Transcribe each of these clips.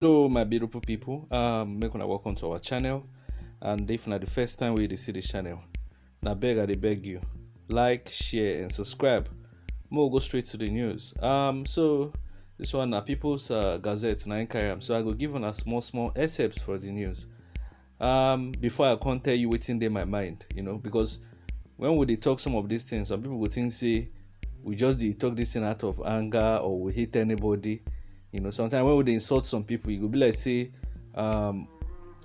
Hello, my beautiful people. Make una welcome to our channel. And if not the first time we see this channel, now beg you, like, share, and subscribe. More go straight to the news. So this one na People's Gazette na carry am. So I go give on a small excerpts for the news. Before I can't tell you what's in my mind, because when we talk some of these things, some people will think say we just talk this thing out of anger or we hate anybody. Sometimes when we insult some people, you could be like say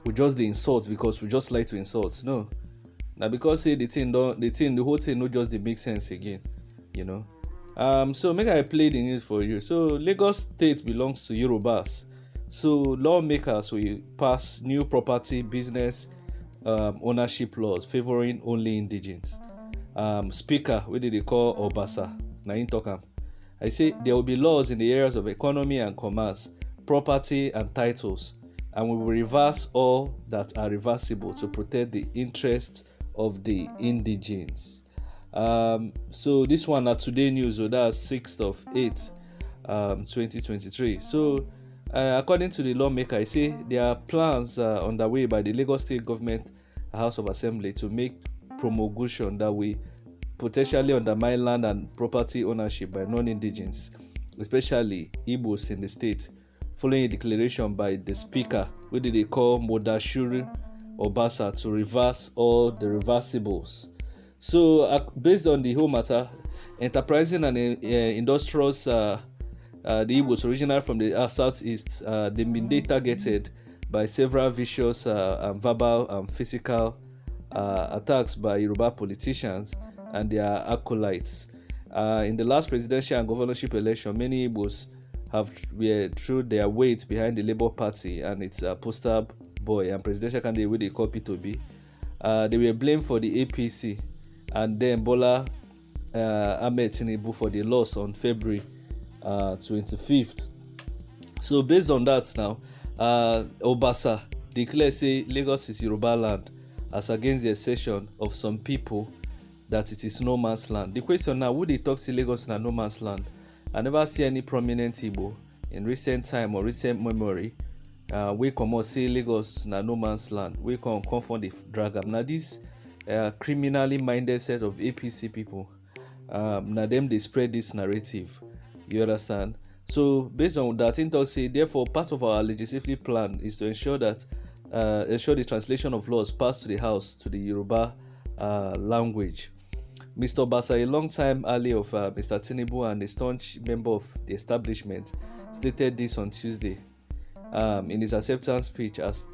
we just the insult because we just like to insult. No. Now because say the whole thing no just make sense again. So make I play the news for you. So Lagos State belongs to Yorubas. So lawmakers will pass new property business ownership laws favoring only indigenes. Speaker, what did they call Obasa? Now in talk am. I say there will be laws in the areas of economy and commerce, property and titles, and we will reverse all that are reversible to protect the interests of the indigenes. So this one at Today News, so that's 6th of 8th, 2023. So according to the lawmaker, I say there are plans underway by the Lagos State Government House of Assembly to make promulgation that we potentially undermine land and property ownership by non-indigenes, especially IGBOS in the state, following a declaration by the speaker, which they call Modashuri Obasa, to reverse all the reversibles. So based on the whole matter, enterprising and industrials, the IGBOS originally from the southeast, they've been targeted by several vicious and verbal and physical attacks by Yoruba politicians and their acolytes. In the last presidential and governorship election, many Igbos threw their weight behind the Labour Party and its poster boy and presidential candidate, which they call P2B. They were blamed for the APC and then Bola Ahmed Tinubu for the loss on February 25th. So based on that now, Obasa declared say Lagos is Yoruba land as against the assertion of some people that it is no man's land. The question now, would they talk say Lagos na no man's land? I never see any prominent Igbo in recent time or recent memory we come out say Lagos na no man's land. We come for the drag am. Now this criminally minded set of APC people, now them they spread this narrative. You understand? So based on that, in talk say therefore part of our legislative plan is to ensure that ensure the translation of laws passed to the House to the Yoruba language. Mr. Obasa, a long-time ally of Mr. Tinubu and a staunch member of the establishment, stated this on Tuesday in his acceptance speech as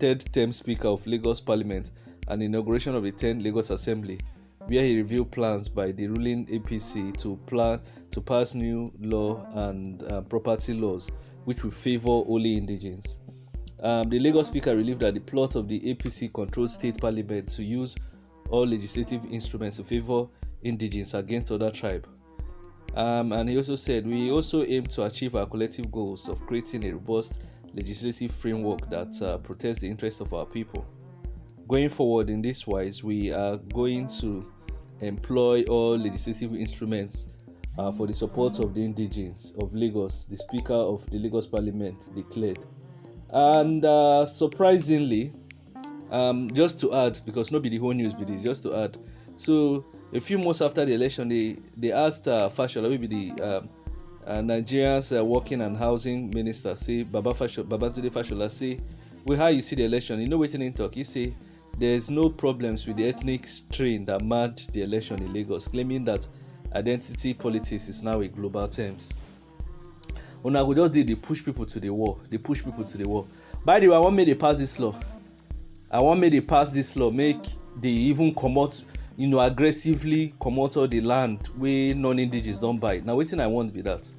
third-term Speaker of Lagos Parliament and inauguration of the 10th Lagos Assembly, where he revealed plans by the ruling APC to pass new law and property laws which will favor only indigenes. The Lagos Speaker relieved that the plot of the APC-controlled state parliament to use all legislative instruments to favor indigenes against other tribes. And he also said, we also aim to achieve our collective goals of creating a robust legislative framework that protects the interests of our people. Going forward in this wise, we are going to employ all legislative instruments for the support of the indigenes of Lagos, the Speaker of the Lagos Parliament declared. And surprisingly, just to add, because not be the whole news, but just to add, so a few months after the election, they asked Fashola, will be the Nigerian's working and housing minister, say Babatunde Fashola, say, well, how you see the election? You know what in talk? He say there's no problems with the ethnic strain that marred the election in Lagos, claiming that identity politics is now a global terms. Una go just they push people to the wall. They push people to the wall. By the way, I want me to pass this law. Make they even come out, aggressively come out of the land where non-indigenous don't buy. Now, waiting I want be that.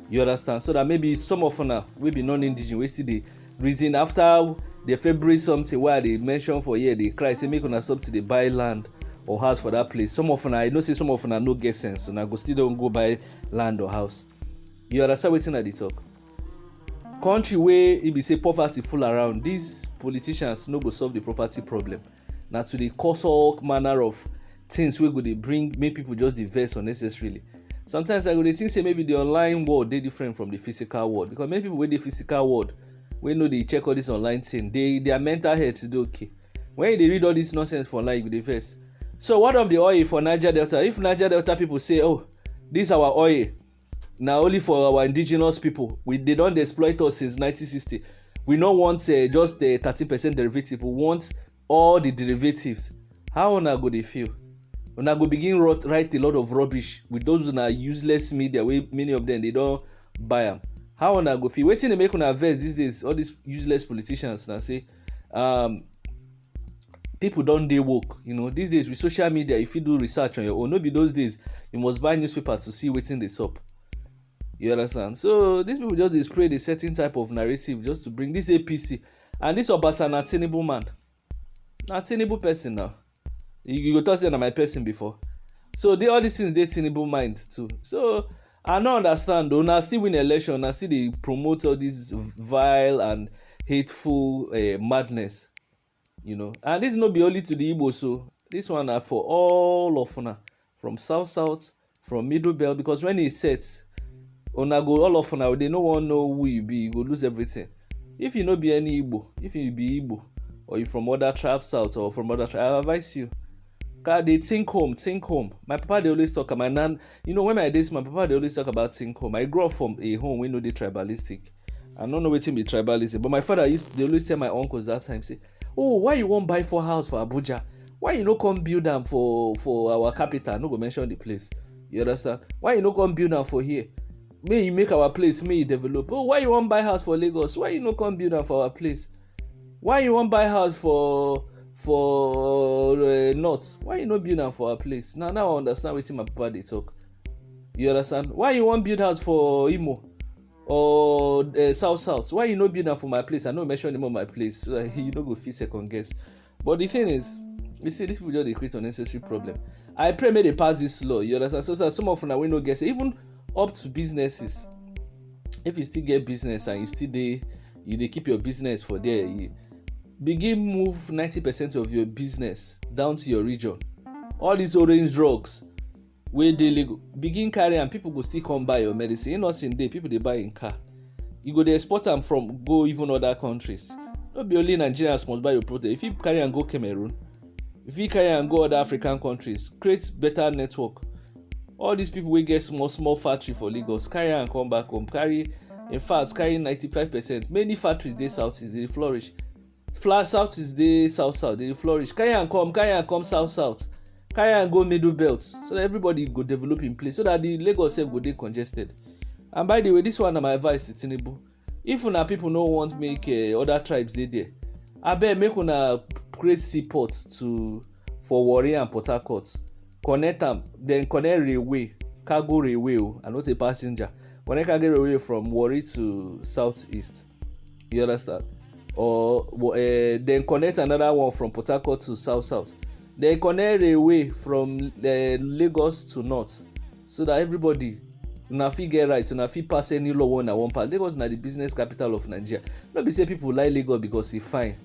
You understand? So that maybe some of them will be non-indigenous. We see the reason after the February something where they mention for here, they cry, say make una stop to the buy land or house for that place. Some of them, I know say some of them no get sense. So now go still don't go buy land or house. You understand waiting at the talk? Country where it be say poverty full around, these politicians no go solve the property problem. Now to the cause all manner of things we go they bring make people just divest unnecessarily. sometimes I go dey think say maybe the online world dey different from the physical world, because many people wey dey physical world wey no dey check all this online thing, their mental health dey okay. When you dey read all this nonsense for online, you go dey vex. So what of the oil for Niger Delta? If Niger Delta people say, oh, this our oil na only for our indigenous people, they don dey exploit us since 1960, we no want just 13% derivative, we want all the derivatives, how una go dey feel? Una go begin write a lot of rubbish with those una useless media wey many of them they don buy am. How una go feel? Wetin dey make una vex these days? All these useless politicians na say people don dey woke. These days with social media, you fit do research on your own. No be those days you must buy newspaper to see wetin dey sup. You understand? So these people just dey spread a certain type of narrative just to bring this APC, and this Obasa na Tinubu man, na Tinubu person now. You go talk say na my person before. So all these things dey Tinubu mind too. So I no understand though. Una still win election, una still dey promote all this vile and hateful madness. And this no be only to the Igbo, so this one na for all of una, from south, from middle belt, because when e set, una go, all of una, they no wan know who you be, you go lose everything. If you no be any Igbo, if you be Igbo, or you from other tribe south or from other tribe, I advise you, they think home. My papa dey always talk, my nan, when my days, my papa dey always talk about think home. I grew up from a home wey no dey tribalistic. I don't know wetin be tribalism, but my father dey always tell my uncles that time, say, oh, why you wan buy 4 house for Abuja? Why you no come build am for our capital? I no go mention the place. You understand? Why you no come build am for here? May you make our place, may you develop. Oh, why you wan buy house for Lagos? Why you no come build am for our place? Why you wan buy house for north? Why you no build am for our place? Now I understand wetin my papa dey talk. You understand? Why you wan build house for Imo or south? Why you no build am for my place? I no mention the name of my place, so that you no go feel second guess. But the thing is, you see, these people just dey create unnecessary problem. I pray may they pass this law. You understand? So some of una wey no get, even up to businesses, if you still get business and you dey keep your business for there, you begin move 90% of your business down to your region. All these orange drugs wey dey legal, begin carry am, people go still come buy your medicine. You know, in day people dey buy in car, you go dey export am from go even other countries. No be only Nigerians must buy your product. If you carry am go Cameroon, if you carry am go other African countries, create better network. All these people wey get small factory for Lagos, carry am come back home. In fact, carry 95%. Many factories dey southeast, they flourish. Southeast dey south, they flourish. Carry am come south. Carry am go middle belt, so that everybody go develop in place, so that the Lagos sef go dey congested. And by the way, this one na my advice to Tinubu. If una people no want make other tribes dey there, abeg make una create seaports for Warri and Port Harcourt. Connect am, then connect railway, cargo railway, and not a passenger. Connect cargo railway from Warri to southeast. You understand? Or then connect another one from Port Harcourt to south. Then connect railway from Lagos to north, so that everybody una fit get right, una fit pass any law wey una wan pass. Lagos na the business capital of Nigeria. No be say people like Lagos because e fine.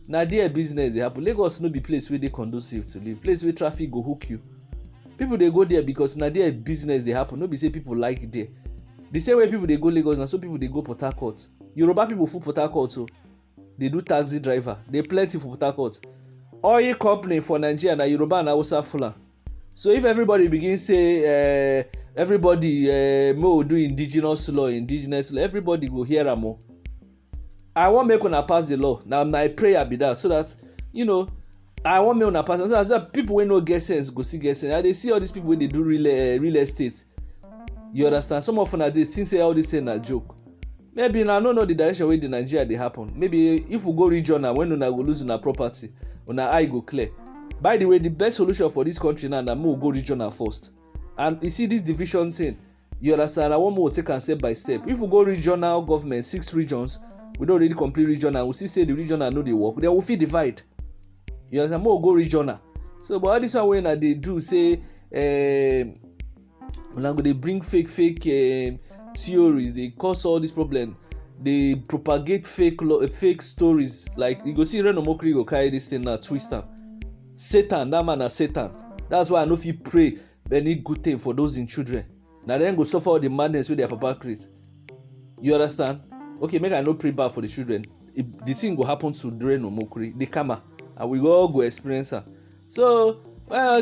Na there business dey happen. Lagos no be place wey dey conducive to live, place wey traffic go hook you. People dey go there because na there business dey happen. No be say people like there. The same way people dey go Lagos, na so people dey go Port Harcourt. Yoruba people full Port Harcourt o. They do taxi driver. They plenty for Port Harcourt. Oil company for Nigeria na Yoruba and Hausa full am. So if everybody begin say everybody mo do indigenous law, everybody go hear am o. I wan make una pass the law. Na my prayer be that, so that I wan make una pass so that people wey no get sense go still get sense. I dey see all these people wey dey do real estate. You understand? Some of una dey think say all this thing na joke. Maybe una no know the direction wey the Nigeria dey happen. Maybe if we go regional, when una go lose una property, una eye go clear. By the way, the best solution for this country now na we go regional first. And you see this division thing, you understand? I want more take am step by step. If we go regional government, 6 regions, we don't already complete regional, we see say the regional no dey work, then we fit divide. You understand? More go regional. So but all this one wey na dey do say una go dey bring fake theories, they cause all this problem. They propagate fake stories. Like you go see Reno Mokri go carry this thing now, twist am. Satan, that man na Satan. That's why I no fit pray any good thing for those in children. Now then go suffer all the madness with their papa create. You understand? Okay, make I no pray bad for the children. If the thing go happen to Dre no Mokri, the karma, and we all go experience her. So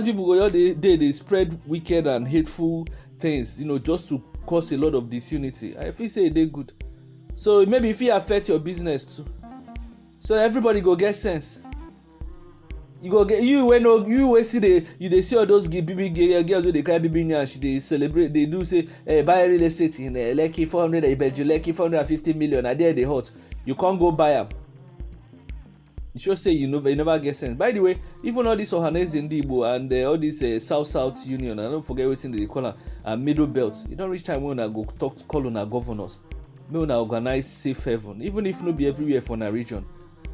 people go they spread wicked and hateful things, just to cause a lot of disunity. I feel say they good. So maybe if it affect your business too. So everybody go get sense. You go get you when see they see all those big girls with the carry big nyash, they celebrate, they do say buy real estate in Lekki 400, I bet you Lekki 450 million. I dare they hot. You can't go buy them. You should say you never get sense. By the way, even all this Ohanes in Dibo and all this South Union, and don't forget what's in the corner and Middle Belt. You don't reach time when I go call on our governors. Me una organize safe haven, even if no be everywhere for na region.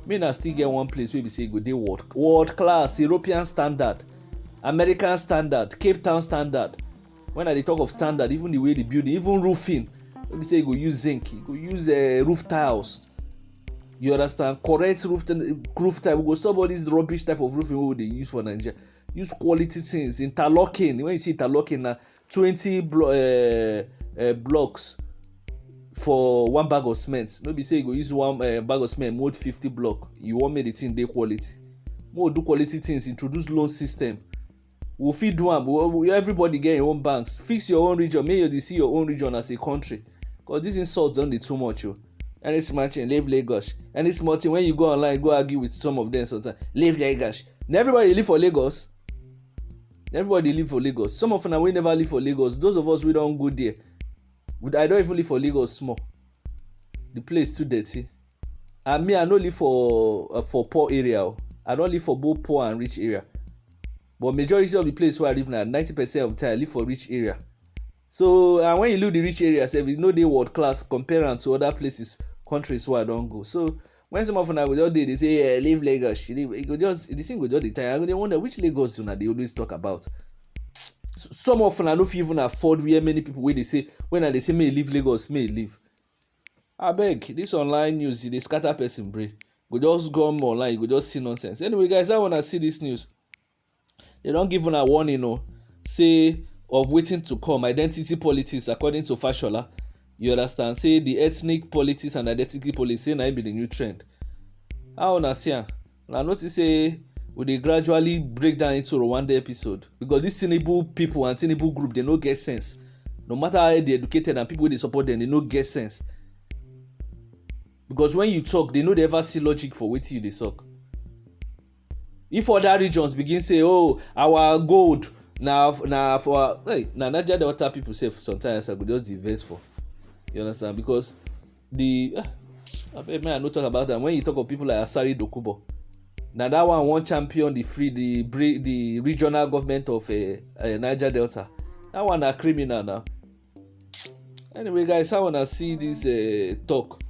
Me na still get one place where we say go dey world class, European standard, American standard, Cape Town standard. When I dey talk of standard, even the way the building, even roofing, we say go use zinc, go use roof tiles. You understand? Correct roof tile. We go stop all this rubbish type of roofing we dey use for Nigeria. Use quality things. Interlocking. When you see interlocking, na 20 blocks for one bag of cement. No be say you go use one bag of cement mold 50 block. You want make the thing dey quality. More do quality things. Introduce loan system. We fit do am. Everybody get your own banks. Fix your own region. Make you see your own region as a country. Cause this insult don dey too much. Any small thing, leave Lagos. Any small thing, when you go online, go argue with some of them sometimes. Leave Lagos. Everybody live for Lagos. Everybody live for Lagos. Some of them we never live for Lagos. Those of us we don't go there. I don't even live for Lagos small. The place too dirty. And me, I don't live for poor area. I don't live for both poor and rich area. But majority of the place where I live now, 90% of the time I live for rich area. So and when you look the rich areas, you know they world class compared to other places, countries where I don't go. So when some of them go just they say leave Lagos, it go just the thing go just the time. They wonder which Lagos they always talk about. Some of them I don't even afford where many people where they say when they say may leave Lagos, may leave. I beg this online news, they scatter person brain. Go just go online, you go just see nonsense. Anyway, guys, I wanna see this news. They don't give a warning, say of waiting to come, identity politics according to Fashola. You understand? Say the ethnic politics and identity politics say na be the new trend. How una see am? I notice say we dey gradually break down into Rwanda episode because this Tinubu people and Tinubu group they no get sense. No matter how they educated and people they support them, they no get sense. Because when you talk, they no dey ever see logic for wetin you dey talk. If other regions begin say, oh, our gold. Now for Niger Delta people say sometimes I could just divest for. You understand? Because I not talk about that. When you talk of people like Asari Dokubo, now that one champion the regional government of Niger Delta. That one a criminal now. Anyway, guys, I wanna see this talk.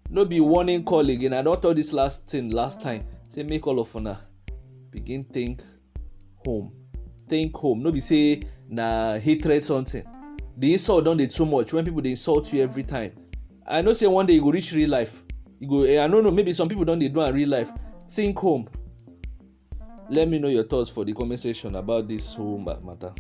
No be warning call again. I don't talk this last time. Say make all of una begin think home. No be say na hatred something. The insult don't dey too much when people they insult you every time. I know say one day you go reach real life. You go I don't know, maybe some people don't they do in real life. Think home. Let me know your thoughts for the comment section about this whole matter.